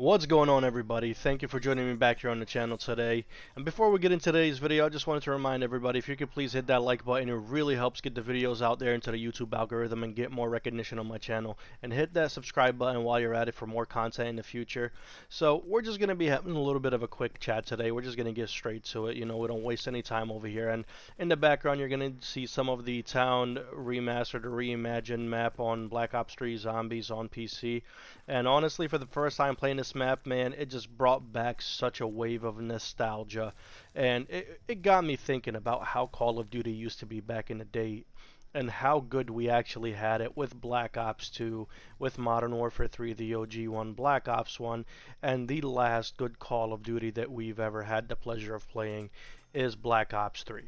What's going on, everybody? Thank you for joining me back here on the channel today. And before we get into today's video, I just wanted to remind everybody, if you could please hit that like button. It really helps get the videos out there into the YouTube algorithm and get more recognition on my channel. And hit that subscribe button while you're at it for more content in the future. So we're just going to be having a little bit of a quick chat today. We're just going to get straight to it. You know, we don't waste any time over here. And in the background, you're going to see some of the town remastered or reimagined map on Black Ops 3 Zombies on PC. And honestly, for the first time playing this map, man, it just brought back such a wave of nostalgia. And it got me thinking about how Call of Duty used to be back in the day and how good we actually had it with Black Ops 2, with Modern Warfare 3, the OG one, Black Ops 1, and the last good Call of Duty that we've ever had the pleasure of playing is Black Ops 3.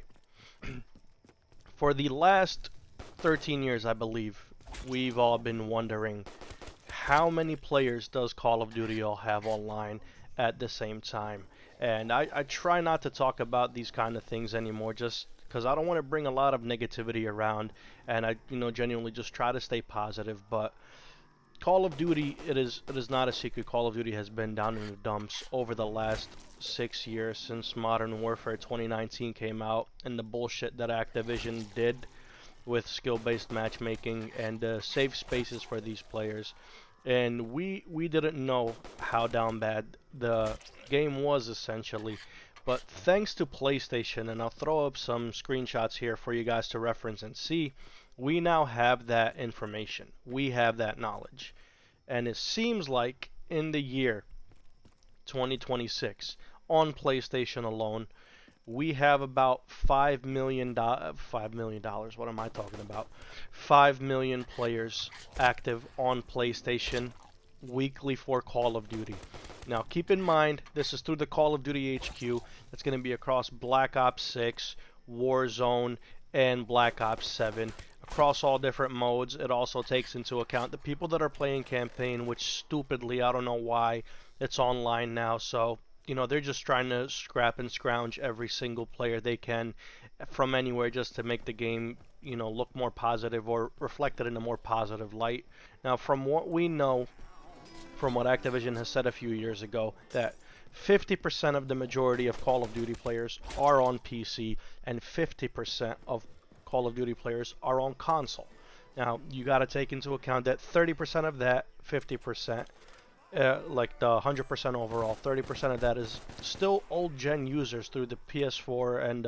For the last 13 years, I believe, we've all been wondering, how many players does Call of Duty all have online at the same time? And I try not to talk about these kind of things anymore, just because I don't want to bring a lot of negativity around, and I genuinely just try to stay positive. But Call of Duty, it is not a secret, Call of Duty has been down in the dumps over the last 6 years since Modern Warfare 2019 came out, and the bullshit that Activision did with skill-based matchmaking and safe spaces for these players. And we didn't know how down bad the game was, essentially. But thanks to PlayStation, and I'll throw up some screenshots here for you guys to reference and see, we now have that information. We have that knowledge. And it seems like in the year 2026, on PlayStation alone, we have about $5 million. What am I talking about? 5 million players active on PlayStation weekly for Call of Duty. Now, keep in mind, this is through the Call of Duty HQ. It's going to be across Black Ops 6, Warzone, and Black Ops 7. Across all different modes. It also takes into account the people that are playing campaign, which stupidly, I don't know why, it's online now. So they're just trying to scrap and scrounge every single player they can from anywhere just to make the game, look more positive or reflect it in a more positive light. Now, from what we know, from what Activision has said a few years ago, that 50% of the majority of Call of Duty players are on PC and 50% of Call of Duty players are on console. Now, you got to take into account that 30% of that, 50%, like the 100% overall, 30% of that is still old gen users through the PS4 and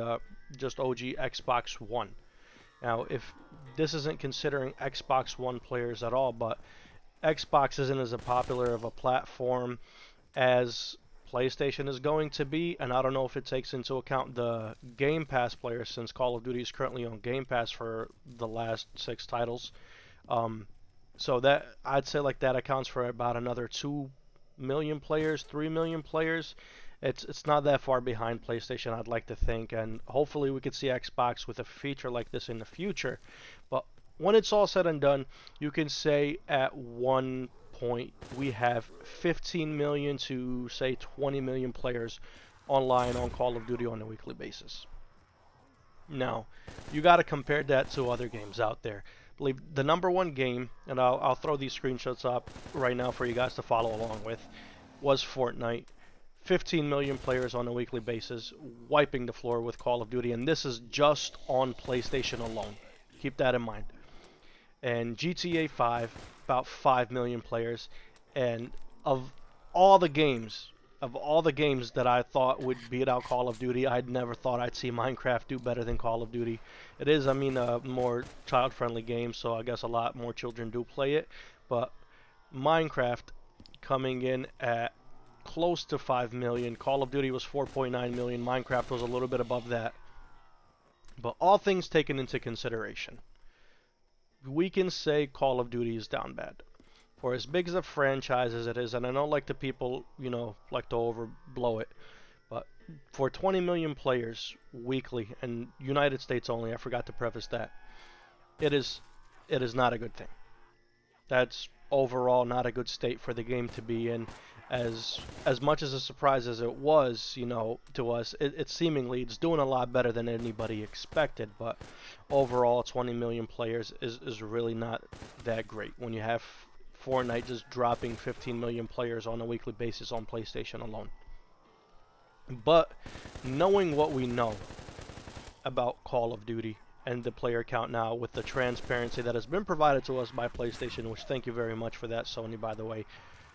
just OG Xbox One. Now, if this isn't considering Xbox One players at all, but Xbox isn't as popular of a platform as PlayStation is going to be, and I don't know if it takes into account the Game Pass players, since Call of Duty is currently on Game Pass for the last 6 titles. So that, I'd say, like, that accounts for about another 2 million players, 3 million players. It's not that far behind PlayStation, I'd like to think, and hopefully we could see Xbox with a feature like this in the future. But when it's all said and done, you can say at one point we have 15 million to, say, 20 million players online on Call of Duty on a weekly basis. Now, you got to compare that to other games out there. I believe the number one game, and I'll throw these screenshots up right now for you guys to follow along with, was Fortnite. 15 million players on a weekly basis, wiping the floor with Call of Duty, and this is just on PlayStation alone. Keep that in mind. And GTA 5, about 5 million players, and of all the games, that I thought would beat out Call of Duty, I'd never thought I'd see Minecraft do better than Call of Duty. It is, I mean, a more child-friendly game, so I guess a lot more children do play it. But Minecraft coming in at close to 5 million. Call of Duty was 4.9 million. Minecraft was a little bit above that. But all things taken into consideration, we can say Call of Duty is down bad. For as big as a franchise as it is, and I know like the people, like to overblow it, but for 20 million players weekly, and United States only, I forgot to preface that, it is not a good thing. That's overall not a good state for the game to be in. As much as a surprise as it was, to us, it seemingly it's doing a lot better than anybody expected. But overall, 20 million players is really not that great when you have Fortnite just dropping 15 million players on a weekly basis on PlayStation alone. But knowing what we know about Call of Duty and the player count now, with the transparency that has been provided to us by PlayStation, which thank you very much for that, Sony, by the way.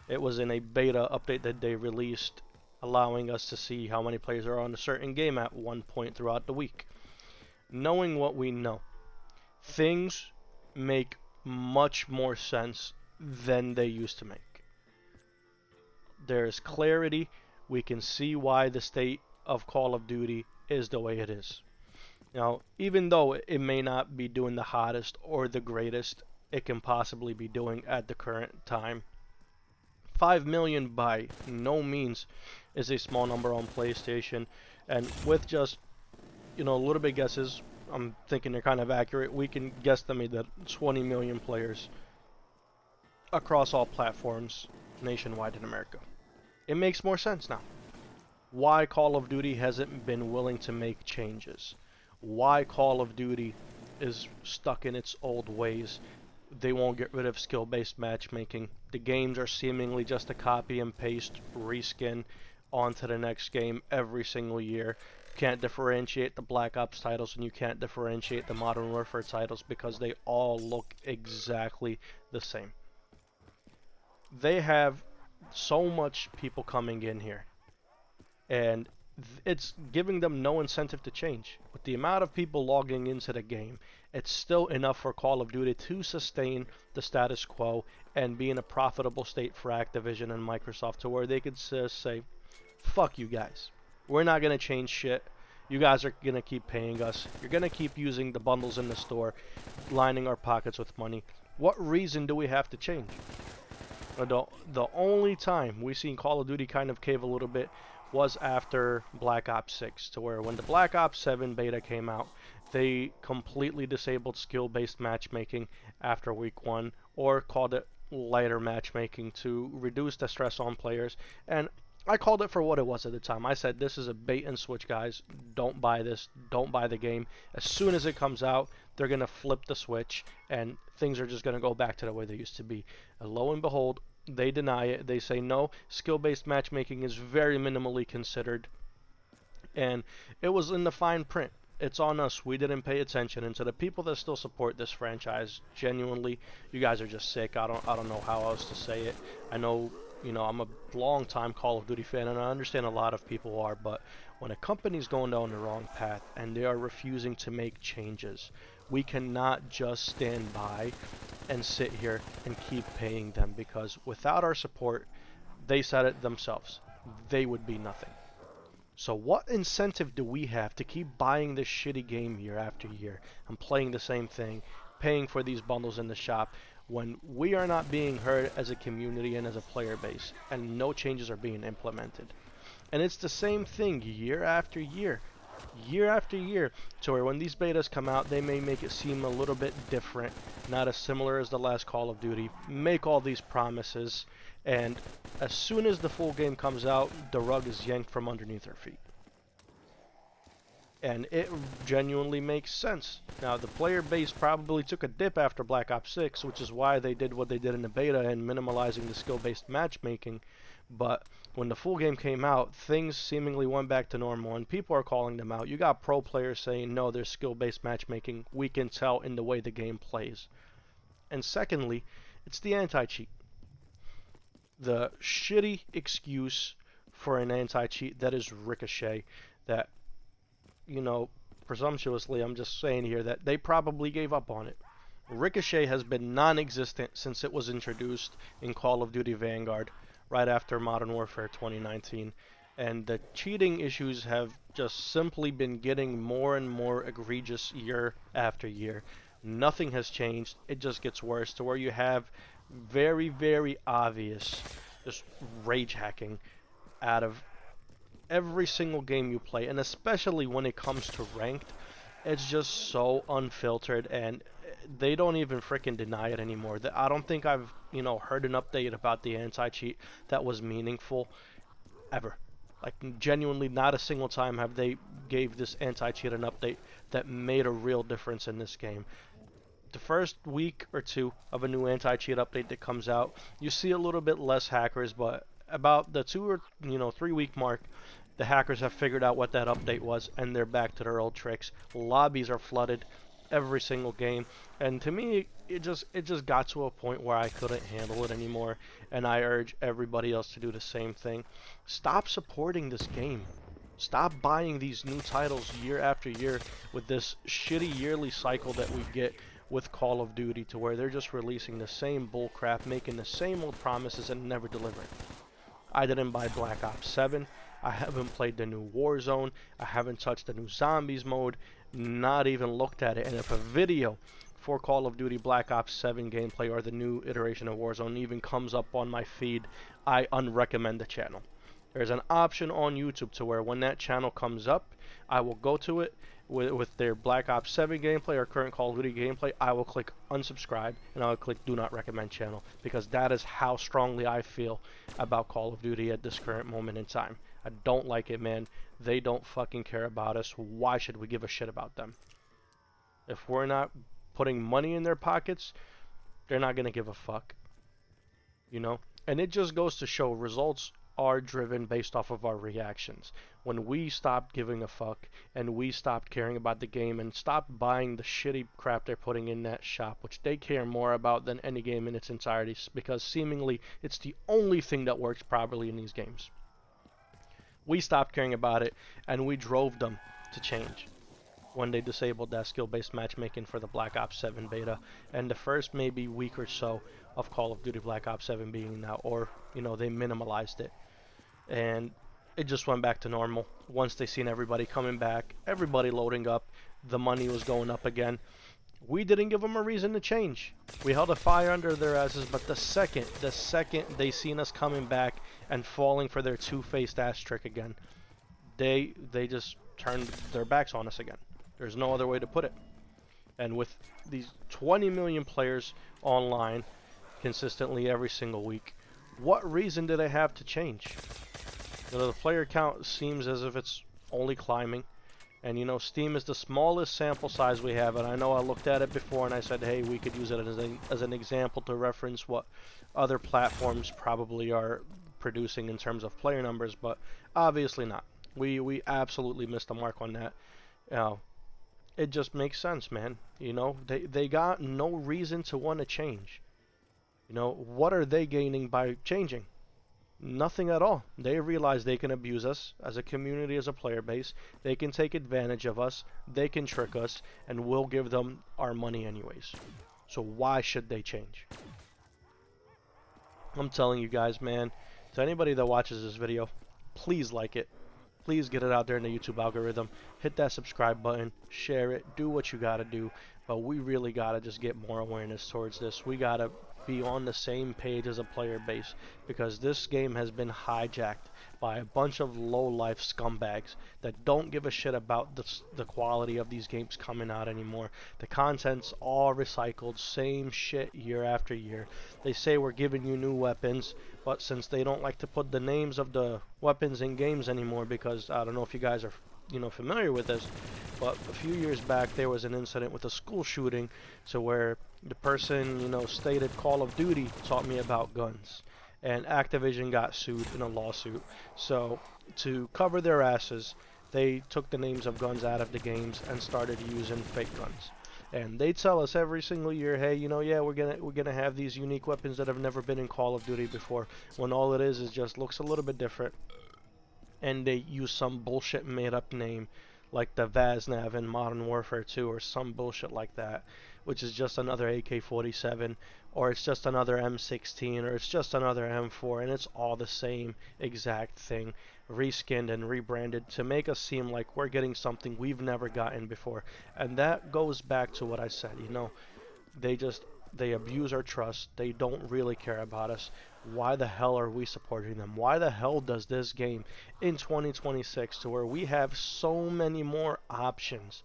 It was in a beta update that they released, allowing us to see how many players are on a certain game at one point throughout the week. Knowing what we know, things make much more sense than they used to make. There's clarity. We can see why the state of Call of Duty is the way it is. Now, even though it may not be doing the hottest or the greatest it can possibly be doing at the current time, 5 million by no means is a small number on PlayStation, and with just, a little bit guesses, I'm thinking they're kind of accurate, we can guesstimate that 20 million players across all platforms nationwide in America. It makes more sense now. Why Call of Duty hasn't been willing to make changes. Why Call of Duty is stuck in its old ways. They won't get rid of skill-based matchmaking. The games are seemingly just a copy and paste reskin onto the next game every single year. You can't differentiate the Black Ops titles and you can't differentiate the Modern Warfare titles because they all look exactly the same. They have so much people coming in here, and it's giving them no incentive to change. With the amount of people logging into the game, it's still enough for Call of Duty to sustain the status quo and be in a profitable state for Activision and Microsoft, to where they could say, fuck you guys. We're not going to change shit. You guys are going to keep paying us. You're going to keep using the bundles in the store, lining our pockets with money. What reason do we have to change? The only time we seen Call of Duty kind of cave a little bit was after Black Ops 6, to where when the Black Ops 7 beta came out, they completely disabled skill-based matchmaking after week 1, or called it lighter matchmaking to reduce the stress on players. And I called it for what it was at the time. I said, this is a bait and switch, guys. Don't buy this. Don't buy the game. As soon as it comes out, they're going to flip the switch, and things are just going to go back to the way they used to be. And lo and behold, they deny it. They say, no, skill-based matchmaking is very minimally considered. And it was in the fine print. It's on us. We didn't pay attention. And to the people that still support this franchise, genuinely, you guys are just sick. I don't know how else to say it. I know, I'm a long-time Call of Duty fan, and I understand a lot of people are, but when a company's going down the wrong path and they are refusing to make changes, we cannot just stand by and sit here and keep paying them, because without our support, they said it themselves, they would be nothing. So what incentive do we have to keep buying this shitty game year after year and playing the same thing, paying for these bundles in the shop, when we are not being heard as a community and as a player base, and no changes are being implemented? And it's the same thing year after year after year, to where when these betas come out, they may make it seem a little bit different, not as similar as the last Call of Duty, make all these promises, and as soon as the full game comes out, the rug is yanked from underneath our feet. And it genuinely makes sense. Now, the player base probably took a dip after Black Ops 6, which is why they did what they did in the beta and minimalizing the skill-based matchmaking. But when the full game came out, things seemingly went back to normal, and people are calling them out. You got pro players saying, no, there's skill-based matchmaking. We can tell in the way the game plays. And secondly, it's the anti-cheat. The shitty excuse for an anti-cheat that is Ricochet, that, presumptuously, I'm just saying here that they probably gave up on it. Ricochet has been non-existent since it was introduced in Call of Duty Vanguard, right after Modern Warfare 2019, and the cheating issues have just simply been getting more and more egregious year after year. Nothing has changed. It just gets worse, to where you have very, very obvious just rage hacking out of every single game you play, and especially when it comes to ranked. It's just so unfiltered, and they don't even freaking deny it anymore. I don't think I've heard an update about the anti-cheat that was meaningful ever. Like, genuinely, not a single time have they gave this anti-cheat an update that made a real difference in this game. the first week or two of a new anti-cheat update that comes out, you see a little bit less hackers, but about the 3 week mark, the hackers have figured out what that update was, and they're back to their old tricks. Lobbies are flooded every single game, and to me, it just got to a point where I couldn't handle it anymore, and I urge everybody else to do the same thing. Stop supporting this game. Stop buying these new titles year after year with this shitty yearly cycle that we get with Call of Duty, to where they're just releasing the same bullcrap, making the same old promises and never delivering. I didn't buy Black Ops 7. I haven't played the new Warzone. I haven't touched the new Zombies mode. Not even looked at it. And if a video for Call of Duty Black Ops 7 gameplay or the new iteration of Warzone even comes up on my feed, I unrecommend the channel. There's an option on YouTube to where when that channel comes up, I will go to it with their Black Ops 7 gameplay or current Call of Duty gameplay. I will click unsubscribe and I will click do not recommend channel, because that is how strongly I feel about Call of Duty at this current moment in time. I don't like it, man. They don't fucking care about us. Why should we give a shit about them? If we're not putting money in their pockets, they're not gonna give a fuck. You know? And it just goes to show results are driven based off of our reactions. When we stopped giving a fuck and we stopped caring about the game and stopped buying the shitty crap they're putting in that shop, which they care more about than any game in its entirety, because seemingly it's the only thing that works properly in these games. We stopped caring about it and we drove them to change when they disabled that skill-based matchmaking for the Black Ops 7 beta, and the first maybe week or so of Call of Duty Black Ops 7 being out, or they minimalized it, and it just went back to normal. Once they seen everybody coming back, everybody loading up, the money was going up again. We didn't give them a reason to change. We held a fire under their asses, but the second they seen us coming back and falling for their two-faced ass trick again, they just turned their backs on us again. There's no other way to put it. And with these 20 million players online consistently every single week, what reason do they have to change? The player count seems as if it's only climbing. And Steam is the smallest sample size we have, and I know I looked at it before and I said, hey, we could use it as an example to reference what other platforms probably are producing in terms of player numbers, but obviously not. We absolutely missed the mark on that. It just makes sense, man. They got no reason to want to change. What are they gaining by changing? Nothing at all. They realize they can abuse us as a community, as a player base. They can take advantage of us. They can trick us, and we'll give them our money anyways. So why should they change? I'm telling you guys, man, to anybody that watches this video, please like it. Please get it out there in the YouTube algorithm. Hit that subscribe button. Share it. Do what you gotta do. But we really gotta just get more awareness towards this. We gotta be on the same page as a player base, because this game has been hijacked by a bunch of low-life scumbags that don't give a shit about the quality of these games coming out anymore. The content's all recycled, same shit year after year. They say we're giving you new weapons, but since they don't like to put the names of the weapons in games anymore, because I don't know if you guys are familiar with this, but a few years back there was an incident with a school shooting, to where the person stated Call of Duty taught me about guns, and Activision got sued in a lawsuit. So to cover their asses, they took the names of guns out of the games and started using fake guns. And they tell us every single year, hey, yeah, we're gonna have these unique weapons that have never been in Call of Duty before, when all it is just looks a little bit different. And they use some bullshit made up name like the Vaznav in Modern Warfare 2 or some bullshit like that, which is just another AK-47, or it's just another M16, or it's just another M4, and it's all the same exact thing, reskinned and rebranded to make us seem like we're getting something we've never gotten before. And that goes back to what I said, they abuse our trust. They don't really care about us. Why the hell are we supporting them? Why the hell does this game in 2026, to where we have so many more options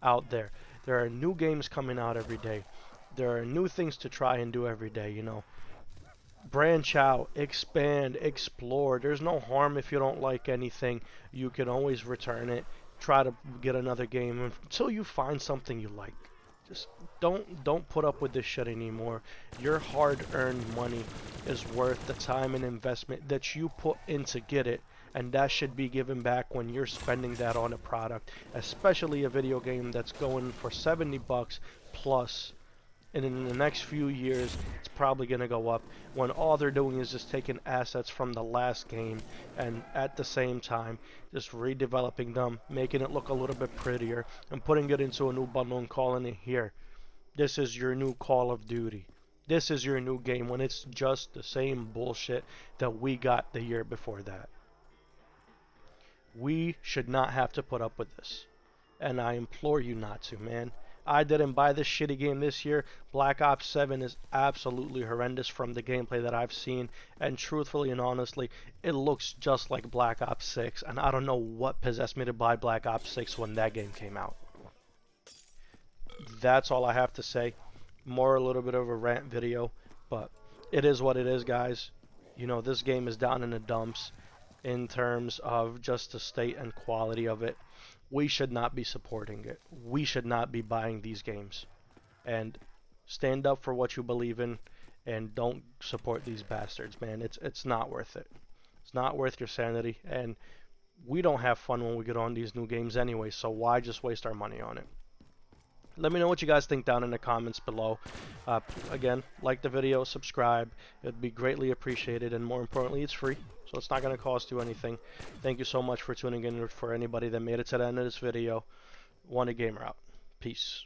out there? There are new games coming out every day. There are new things to try and do every day, Branch out, expand, explore. There's no harm if you don't like anything. You can always return it. Try to get another game until you find something you like. Just don't put up with this shit anymore. Your hard-earned money is worth the time and investment that you put in to get it, and that should be given back when you're spending that on a product, especially a video game that's going for 70 bucks plus, and in the next few years it's probably going to go up, when all they're doing is just taking assets from the last game and at the same time just redeveloping them, making it look a little bit prettier and putting it into a new bundle and calling it, here, this is your new Call of Duty, this is your new game, when it's just the same bullshit that we got the year before that. We should not have to put up with this, and I implore you not to, man. I didn't buy this shitty game this year. Black Ops 7 is absolutely horrendous from the gameplay that I've seen, and truthfully and honestly, it looks just like Black Ops 6, and I don't know what possessed me to buy Black Ops 6 when that game came out. That's all I have to say. More a little bit of a rant video, but it is what it is, guys. You know, this game is down in the dumps in terms of just the state and quality of it. We should not be supporting it. We should not be buying these games. And stand up for what you believe in, and don't support these bastards, man. It's not worth it. It's not worth your sanity, and we don't have fun when we get on these new games anyway, so why just waste our money on it? Let me know what you guys think down in the comments below. Again, like the video, subscribe. It'd be greatly appreciated, and more importantly, it's free, so it's not going to cost you anything. Thank you so much for tuning in. For anybody that made it to the end of this video, WONT Gamer out. Peace.